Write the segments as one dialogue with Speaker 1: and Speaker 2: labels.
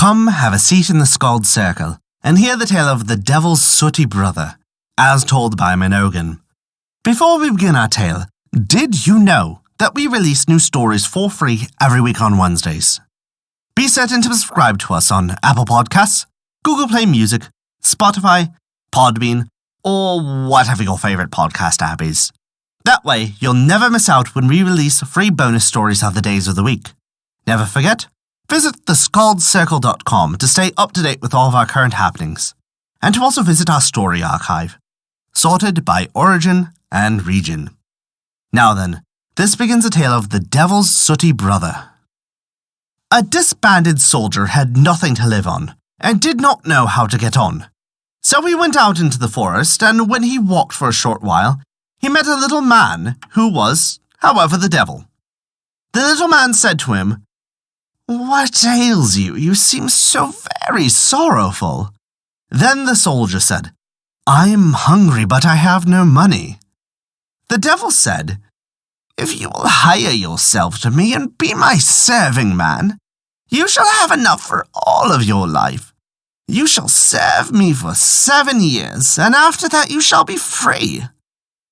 Speaker 1: Come, have a seat in the Skald circle, and hear the tale of the Devil's Sooty brother, as told by Mynogan. Before we begin our tale, did you know that we release new stories for free every week on Wednesdays? Be certain to subscribe to us on Apple Podcasts, Google Play Music, Spotify, Podbean, or whatever your favourite podcast app is. That way, you'll never miss out when we release free bonus stories other days of the week. Never forget, visit thescaldcircle.com to stay up to date with all of our current happenings, and to also visit our story archive, sorted by origin and region. Now then, this begins a tale of the Devil's Sooty brother. A disbanded soldier had nothing to live on, and did not know how to get on. So he went out into the forest, and when he walked for a short while, he met a little man who was, however, the devil. The little man said to him, "What ails you? You seem so very sorrowful." Then the soldier said, "I am hungry, but I have no money." The devil said, "If you will hire yourself to me and be my serving man, you shall have enough for all of your life. You shall serve me for 7 years, and after that you shall be free.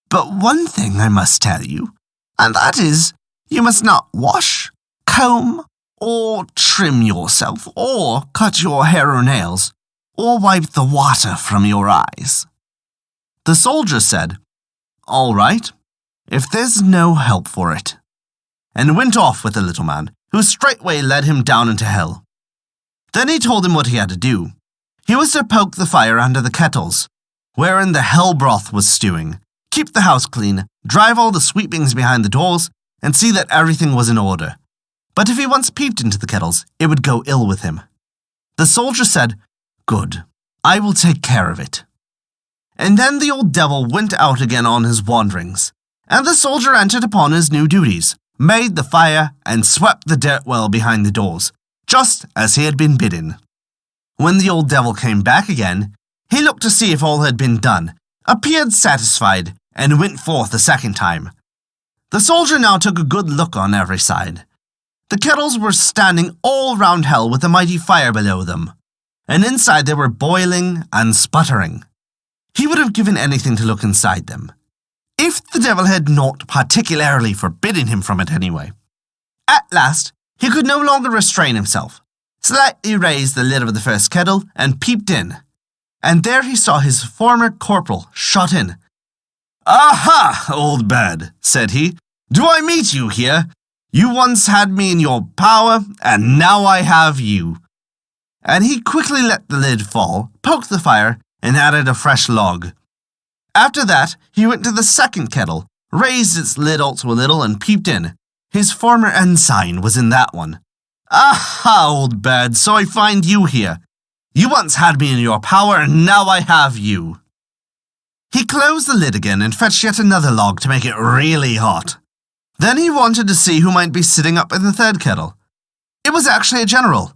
Speaker 1: But one thing I must tell you, and that is, you must not wash, comb, or trim yourself, or cut your hair or nails, or wipe the water from your eyes." The soldier said, "All right, if there's no help for it," and went off with the little man, who straightway led him down into hell. Then he told him what he had to do. He was to poke the fire under the kettles, wherein the hell broth was stewing, keep the house clean, drive all the sweepings behind the doors, and see that everything was in order. But if he once peeped into the kettles, it would go ill with him. The soldier said, "Good, I will take care of it." And then the old devil went out again on his wanderings, and the soldier entered upon his new duties, made the fire, and swept the dirt well behind the doors, just as he had been bidden. When the old devil came back again, he looked to see if all had been done, appeared satisfied, and went forth a second time. The soldier now took a good look on every side. The kettles were standing all round hell with a mighty fire below them, and inside they were boiling and sputtering. He would have given anything to look inside them, if the devil had not particularly forbidden him from it anyway. At last, he could no longer restrain himself, slightly raised the lid of the first kettle and peeped in, and there he saw his former corporal shut in. "Aha, old bird," said he, "do I meet you here? You once had me in your power, and now I have you." And he quickly let the lid fall, poked the fire, and added a fresh log. After that, he went to the second kettle, raised its lid also a little, and peeped in. His former ensign was in that one. "Aha, old bird, so I find you here. You once had me in your power, and now I have you." He closed the lid again and fetched yet another log to make it really hot. Then he wanted to see who might be sitting up in the third kettle. It was actually a general.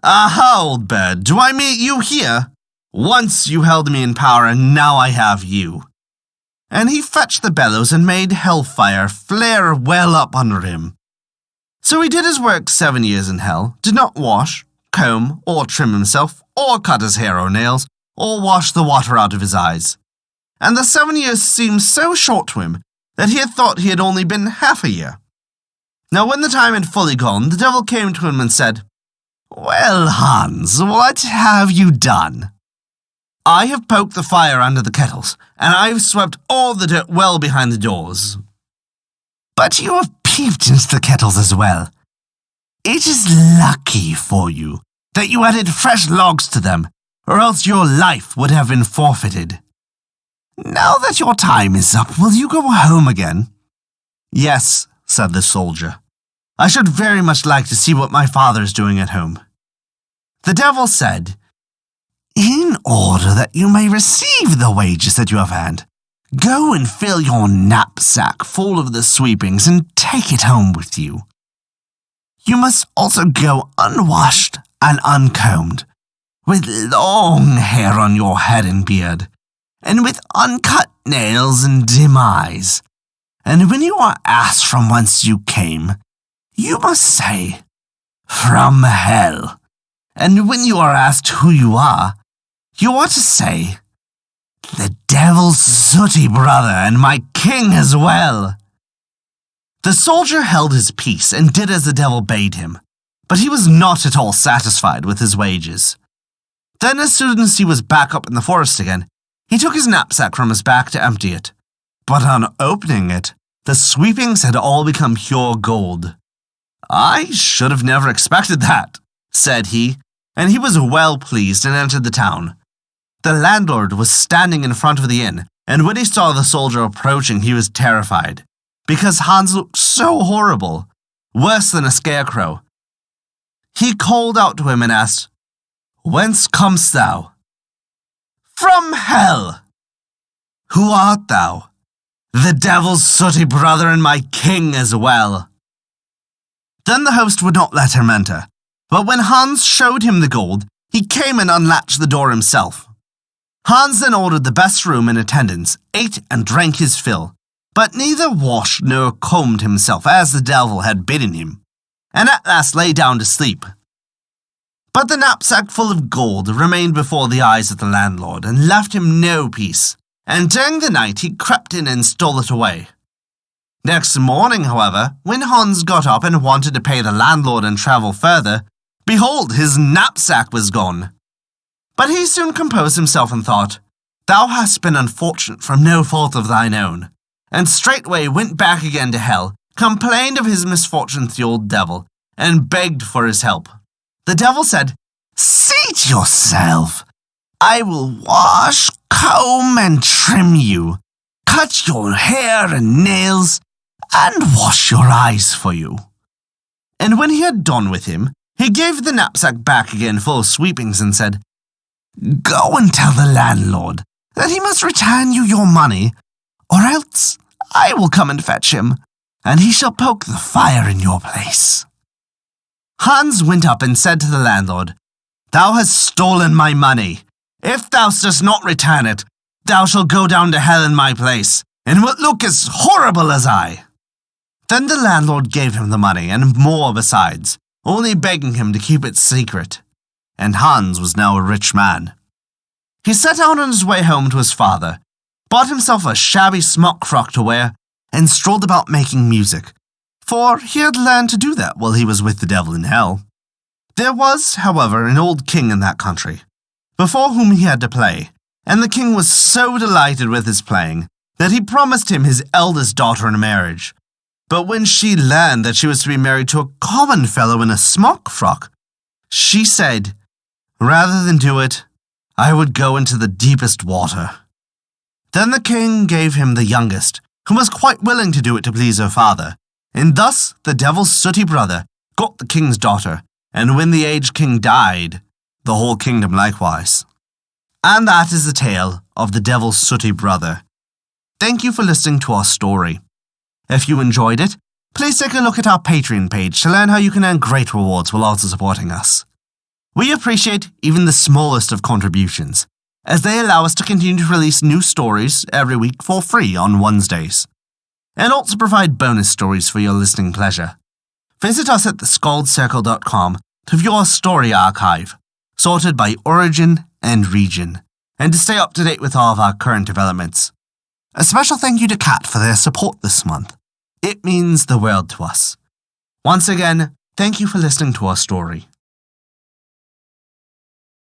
Speaker 1: "Aha, old bird, do I meet you here? Once you held me in power, and now I have you." And he fetched the bellows and made hellfire flare well up under him. So he did his work 7 years in hell, did not wash, comb, or trim himself, or cut his hair or nails, or wash the water out of his eyes. And the 7 years seemed so short to him that he had thought he had only been half a year. Now when the time had fully gone, the devil came to him and said, "Well, Hans, what have you done? I have poked the fire under the kettles, and I have swept all the dirt well behind the doors. But you have peeped into the kettles as well. It is lucky for you that you added fresh logs to them, or else your life would have been forfeited. Now that your time is up, will you go home again?" "Yes," said the soldier. "I should very much like to see what my father is doing at home." The devil said, "In order that you may receive the wages that you have earned, go and fill your knapsack full of the sweepings and take it home with you. You must also go unwashed and uncombed, with long hair on your head and beard, and with uncut nails and dim eyes. And when you are asked from whence you came, you must say, 'From hell,' and when you are asked who you are to say, "The devil's sooty brother and my king as well." The soldier held his peace and did as the devil bade him, but he was not at all satisfied with his wages. Then as soon as he was back up in the forest again, he took his knapsack from his back to empty it. But on opening it, the sweepings had all become pure gold. "I should have never expected that," said he, and he was well pleased and entered the town. The landlord was standing in front of the inn, and when he saw the soldier approaching, he was terrified, because Hans looked so horrible, worse than a scarecrow. He called out to him and asked, "Whence comest thou?" "From hell." "Who art thou?" "The devil's sooty brother and my king as well." Then the host would not let him enter, but when Hans showed him the gold, he came and unlatched the door himself. Hans then ordered the best room in attendance, ate and drank his fill, but neither washed nor combed himself as the devil had bidden him, and at last lay down to sleep. But the knapsack full of gold remained before the eyes of the landlord and left him no peace, and during the night he crept in and stole it away. Next morning, however, when Hans got up and wanted to pay the landlord and travel further, behold, his knapsack was gone. But he soon composed himself and thought, "Thou hast been unfortunate from no fault of thine own," and straightway went back again to hell, complained of his misfortune to the old devil, and begged for his help. The devil said, "Seat yourself. I will wash, comb, and trim you, cut your hair and nails, and wash your eyes for you." And when he had done with him, he gave the knapsack back again full of sweepings and said, "Go and tell the landlord that he must return you your money, or else I will come and fetch him, and he shall poke the fire in your place." Hans went up and said to the landlord, "Thou hast stolen my money. If thou dost not return it, thou shalt go down to hell in my place, and wilt look as horrible as I." Then the landlord gave him the money, and more besides, only begging him to keep it secret. And Hans was now a rich man. He set out on his way home to his father, bought himself a shabby smock frock to wear, and strolled about making music, for he had learned to do that while he was with the devil in hell. There was, however, an old king in that country, before whom he had to play, and the king was so delighted with his playing that he promised him his eldest daughter in marriage. But when she learned that she was to be married to a common fellow in a smock frock, she said, "Rather than do it, I would go into the deepest water." Then the king gave him the youngest, who was quite willing to do it to please her father, and thus the devil's sooty brother got the king's daughter, and when the aged king died, the whole kingdom likewise. And that is the tale of the devil's sooty brother. Thank you for listening to our story. If you enjoyed it, please take a look at our Patreon page to learn how you can earn great rewards while also supporting us. We appreciate even the smallest of contributions, as they allow us to continue to release new stories every week for free on Wednesdays, and also provide bonus stories for your listening pleasure. Visit us at thescaldcircle.com to view our story archive, sorted by origin and region, and to stay up to date with all of our current developments. A special thank you to Kat for their support this month. It means the world to us. Once again, thank you for listening to our story.